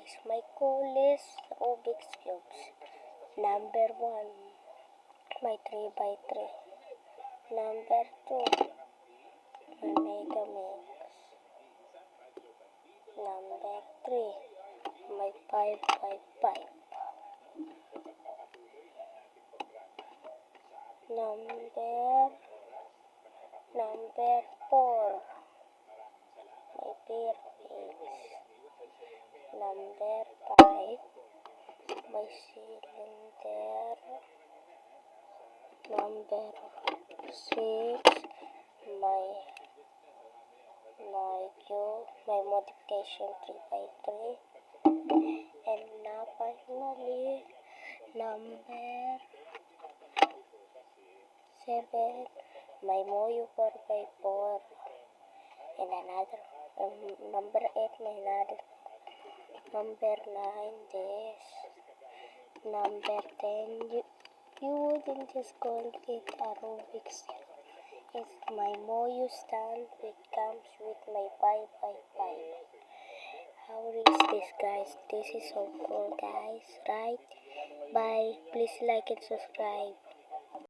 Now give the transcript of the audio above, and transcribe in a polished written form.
guys, my coolest Rubik's Cubes. Number 1, my 3x3. Number 2, my Mega Mix. Number 3, my 5x5. Number 4, my Fairfix. Number 5, my cylinder. Number 6, my modification 3x3. And now finally, number 7, my Moyo 4x4. And another, number 8, my another. Number 9, this. Number 10, you wouldn't just go and get a Rubik's Cube. It's my Moyo stand which comes with my 5x5. How is this, guys? This is so cool, guys, right? Bye. Please like and subscribe.